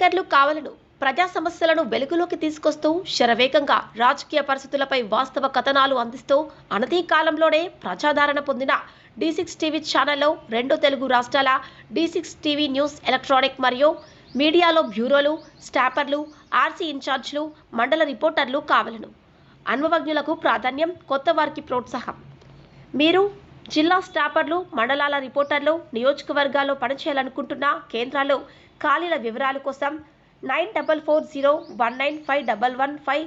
విలేకరులు కావాలను ప్రజా సమస్యలను వెలుగులోకి తీసుకొస్తూ శరవేగంగా రాజకీయ పరిస్థితులపై వాస్తవ కథనాలు అందిస్తూ అనతి కాలంలోనే ప్రజాదరణ పొందిన D6 టీవీ ఛానల్లో 2 తెలుగు రాష్ట్రాల D6 టీవీ న్యూస్ ఎలక్ట్రానిక్ మరియు మీడియాలో బ్యూరోలు, స్టాపర్లు, ఆర్సీ ఇన్ఛార్జ్లు, మండల రిపోర్టర్లు కావాలను. అనుభవజ్ఞులకు ప్రాధాన్యం, కొత్త వారికి ప్రోత్సాహం. మీరు జిల్లా స్టాపర్లు, మండలాల రిపోర్టర్లు, నియోజకవర్గాల్లో పనిచేయాలనుకుంటున్న కేంద్రాల్లో ఖాళీల వివరాల కోసం 9440195115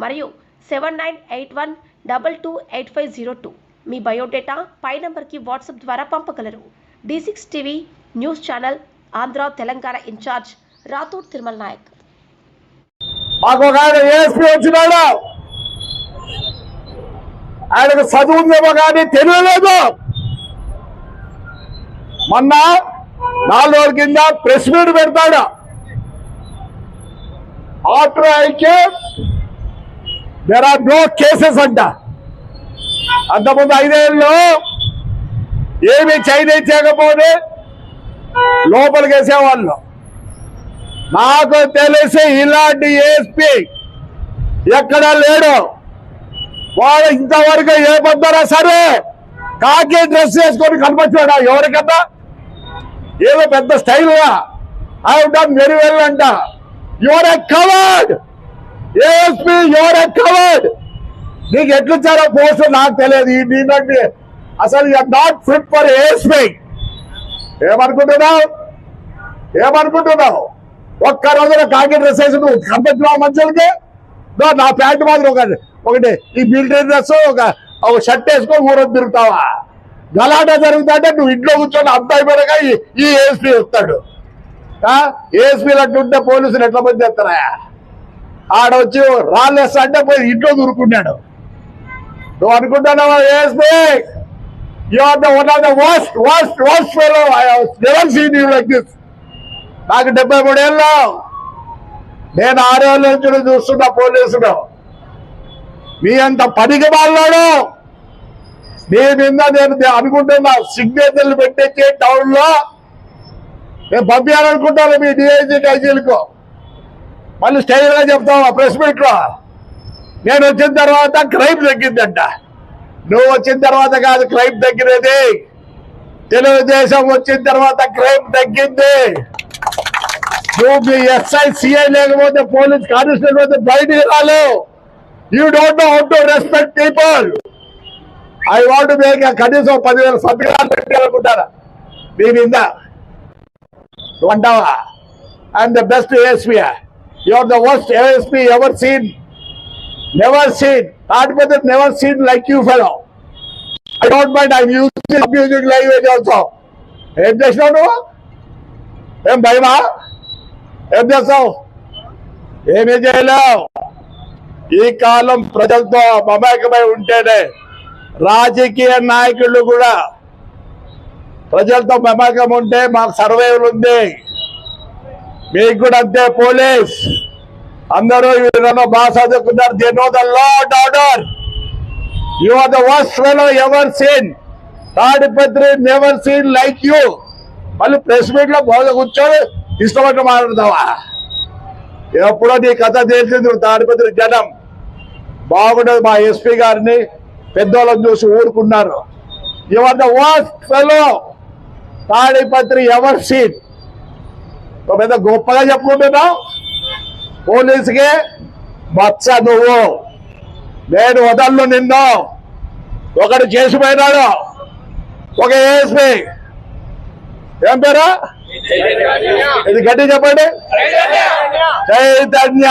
మరియు 7981228502 మీ బయోడేటా పై నంబర్కి వాట్సాప్ ద్వారా పంపగలరు. D6 TV news channel Andhra Telangana incharge Rathod Tirumala Naik. ఆయనకు చదువుందేమో కానీ తెలియలేదు. మొన్న 4 రోజుల కింద ప్రెస్ మీట్ పెడతాడు. ఆఫ్టర్ ఐకే దేర్ ఆర్ నో కేసెస్ అంట. అంతకుముందు 5 ఏళ్ళలో ఏమి చేయకపోతే లోపలికి వేసేవాళ్ళు. నాకు తెలిసి ఇలాంటి ఏఎస్పీ ఎక్కడా లేడు. వాడు ఇంతవరకు ఏ పొద్దునా సరే కాకి డ్రెస్ వేసుకొని కనిపించాడా ఎవరికన్నా? ఏదో పెద్ద స్టైల్గా I have done very well అంట. You're a coward ASP, you're a coward. నీకు ఎట్లిచ్చారో పోస్ట్ నాకు తెలియదు. ఈ దీనికి అసలు you are not fit for ASP. ఏమనుకుంటున్నావు? ఒక్క రోజున కాకి డ్రెస్ వేసి నువ్వు కనిపించినావు మనుషులకి. నా ప్యాంటు మాత్రం ఒకటి ఈ మిలిటరీ డ్రెస్ ఒక షర్ట్ వేసుకొని ఊరొద్దు తిరుగుతావా? గలాటా జరుగుతుంటే నువ్వు ఇంట్లో కూర్చొని అబ్బాయి పడగా ఈ ఏఎస్పీ వస్తాడు. ఏఎస్పీలు అట్టుంటే పోలీసులు ఎట్లా మంది చేస్తారా? ఆడొచ్చి రాళ్ళు వేస్తా అంటే పోయి ఇంట్లో దూరుకున్నాడు. నువ్వు అనుకుంటున్నావా ASP? You are the one of the worst fellow I have never seen you like this. నాకు 73 ఏళ్ళు. నేను 6 ఏళ్ళ నుంచి చూస్తున్నా పోలీసులు. మీ అంత పనికి మాట్లాడు. నీ మీద నేను అనుకుంటున్నా సిగ్నేచర్లు పెట్టించి టౌన్ లో నేను పంపించాలనుకుంటాను మీ డిఐజీ ఐజీలకు. మళ్ళీ స్టైల్ గా చెప్తావా ప్రెస్ మీట్ లో? నేను వచ్చిన తర్వాత క్రైమ్ తగ్గిందంట. నువ్వు వచ్చిన తర్వాత కాదు క్రైమ్ తగ్గినది. తెలుగుదేశం వచ్చిన తర్వాత క్రైమ్ తగ్గింది. నువ్వు మీ ఎస్ఐ సిఐ లేకపోతే పోలీస్ కానిస్టేబుల్ అయితే బయటికి రాలేవు. You don't know how to respect people. I want make కనీసం 10,000 సంతకాలు పెట్టాలనుకుంటారా మీ మీద? నువ్వు అంటావా I'm the best ASP? You are the worst ASP ever seen. Never seen. కాకపోతే never seen like you fellow. I don't mind I'm using music language also. ఏం చేసినావు నువ్వు? ఏం భయమా? ఏం చేస్తావు? ఏమీ చేయలేవు. ఈ కాలం ప్రజలతో మమేకమై ఉంటేనే రాజకీయ నాయకులు కూడా ప్రజలతో మమేకం ఉంటే మాకు సర్వైవల్ ఉంది. మీకు కూడా అంతే. పోలీస్ అందరూ బాగా చదువుకున్నారు. They know the law and order. You are the worst fellow ever seen. Tadipatri never seen like you. మళ్ళీ ప్రెస్ మీట్ లో బాగా కూర్చొని ఇష్టపడి మాట్లాడతావా? ఎప్పుడో నీ కథ తెలిసింది. తాడిపత్రి జనం బాగుండదు. మా ఎస్పీ గారిని పెద్దోళ్ళని చూసి ఊరుకున్నారు. You are the worst fellow Tadipatri ever seen. పెద్ద గొప్పగా చెప్పుకుంటున్నావు. పోలీసుకే మచ్చ నువ్వు. నేను వదలను నిన్ను. ఒకటి చేసిపోయినాడు ఒక ఏఎస్పీ. ఏం పేరు? ఇది గట్టి చెప్పండి. చైతన్య.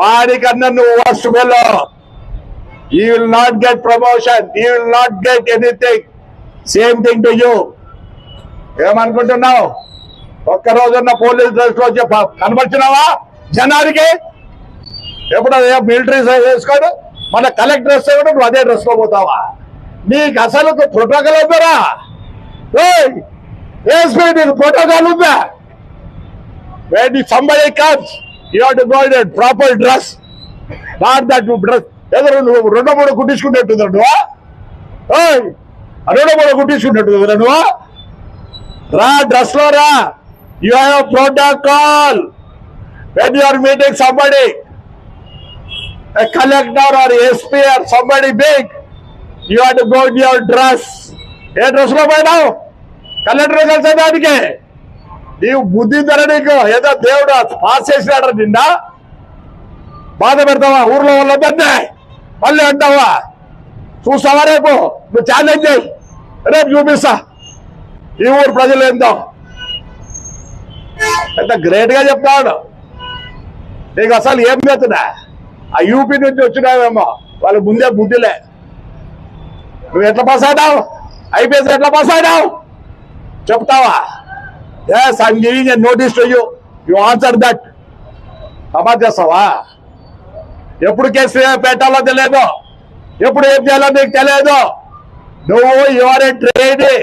వాడికన్నా నువ్వు worst fellow. You will not get promotion. You will not get anything. Same thing to you. ఏమనుకుంటున్నావు? ఒక్కరోజున్న పోలీస్ డ్రెస్ లో కనబడిచినావా జనానికి? ఎప్పుడు మిలిటరీ వేసుకోడు. మన కలెక్టర్ డ్రెస్ కూడా నువ్వు అదే డ్రెస్ లో పోతావా? నీకు అసలు ప్రోటోకాల్ ఉందరా? ఏఎస్పీ నీకు ప్రోటోకాల్ ఉందా? when somebody comes you have to go in a proper dress, not that dress. ఏదో నువ్వు 2-3 కుట్టించుకున్నట్టుందా నువ్వు? 2-3 కుట్టించుకున్నట్టు నువ్వు? రా డ్రెస్ లో రా. You have a protocol. When you are meeting somebody, a collector or SP or somebody big, you have to go in your dress. A dress లో పోయినావు collector కలిసేదానికి? నీవు బుద్ధి ధర నీకు ఏదో దేవుడు పాస్ చేసినాడు నిన్న బాధ పెడతావా ఊర్లో వాళ్ళందరినీ? మళ్ళీ అంటావా? చూస్తావా రేపు? నువ్వు ఛాలెంజ్ చేయి, రేపు చూపిస్తా ఈ ఊరు ప్రజలు ఏందో. ఎంత గ్రేట్ గా చెప్తాడు. నీకు అసలు ఏం చేస్తున్నా? ఆ యూపీ నుంచి వచ్చినావేమో, వాళ్ళకి ముందే బుద్ధిలే. నువ్వు ఎట్లా పాస్ అయినావు? ఐపీఎస్ ఎట్లా పాస్ అయినావు చెప్తావా? Yes I'm giving a notice to you, you answer that. సమాజ్ చేస్తావా? ఎప్పుడు కేసు పెట్టాలో తెలియదు, ఎప్పుడు ఏం చేయాలో నీకు తెలియదు. నువ్వు your A trainee.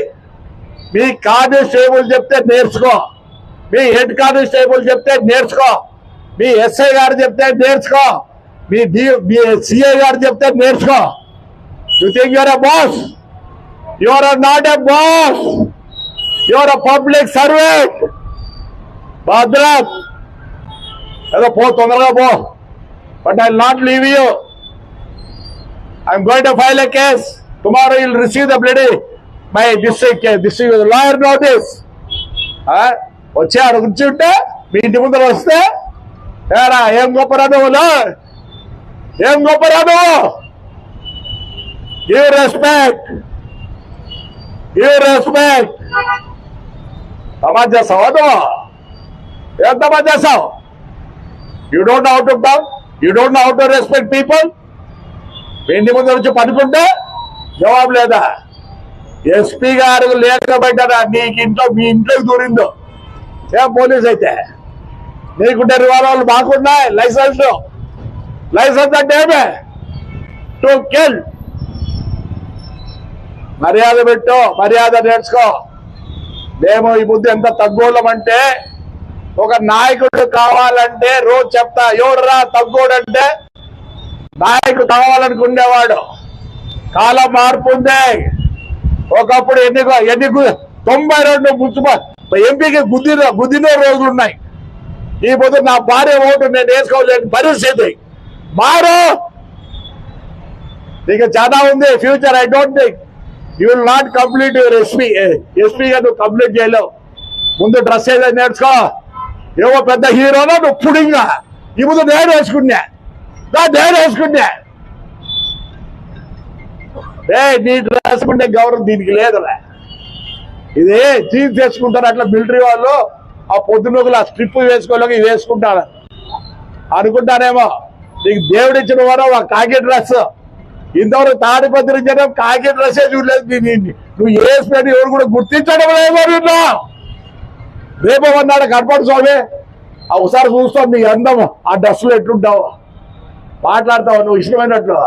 Me constable చెప్తే నేర్చుకో, మీ హెడ్ కానిస్టేబుల్ చెప్తే నేర్చుకో, మీ ఎస్ఐ గారు చెప్తే నేర్చుకో, మీ సిఐ గారు చెప్తే నేర్చుకో. You think your a boss? You are not a boss. You are a public servant. Bhadrat. Hello, po, tondaraga po. But I will not leave you. I am going to file a case. Tomorrow you will receive the bloody my district lawyer notice. వచ్చి ఆడ కూర్చుంటే మీ ఇంటి ముందర వస్తే ఏరా ఏం గొప్పరా నువ్వులో, ఏం గొప్పరా నువ్వు? Give respect, give respect. సమాజ్ చేస్తావా నువ్వు? ఏం సమాజ్ చేస్తావు? You don't know how to talk, you don't know how to respect people. మీ ఇంటి ముందు వచ్చి పడుకుంటే జవాబు లేదా? ఎస్పీ గారు లేకపోయినా నీకు ఇంట్లో మీ ఇంట్లోకి దూరిందో ఏం పోలీస్ అయితే? నీకుంటే రివాల్వర్లు బాగున్నాయి, లైసెన్స్ అంటే ఏమే? To kill. మర్యాద పెట్టు, మర్యాద నేర్చుకో. మేము ఈ బుద్ధి ఎంత తగ్గోళ్ళం అంటే, ఒక నాయకుడు కావాలంటే రోజు చెప్తా, ఎవడురా తగ్గోడంటే నాయకుడు కావాలనుకునేవాడు. కాలం మార్పు ఉంది. ఒకప్పుడు ఎన్ని 92 ఎంపీకి గుద్దిన రోజులు ఉన్నాయి. ఈ పొద్దు నా భార్య ఓటు నేను వేసుకోలేని పరిస్థితి. మారు, నీకు చాలా ఉంది future. I don't think you will not complete your ఎస్పీగా నువ్వు కంప్లీట్ చేయలేవు. ముందు డ్రెస్ ఏదో నేర్చుకో. ఏవో పెద్ద హీరోలో నువ్వు పుడింగా. ఈ ముందు నేను వేసుకున్నా. నీ డ్రెస్ ఉండే గౌరవం దీనికి లేదులే. ఇది జీన్స్ వేసుకుంటారు అట్లా మిలిటరీ వాళ్ళు. ఆ పొద్దునొకలు ఆ స్ట్రిప్ వేసుకోలేక ఇవి వేసుకుంటారు అనుకుంటారేమో. నీకు దేవుడు ఇచ్చిన వారు ఆ కాకి డ్రెస్. ఇంతవరకు తాడిపత్రి జనం కాకి డ్రెస్సే చూడలేదు. నువ్వు వేసుకొని ఎవరు కూడా గుర్తించడం లేదో. రేపు అన్నాడు కనపడు స్వామి, ఒకసారి చూస్తావు నీ అందం ఆ డ్రెస్సులో ఎట్లుంటావు, మాట్లాడతావు నువ్వు ఇష్టమైనట్లు.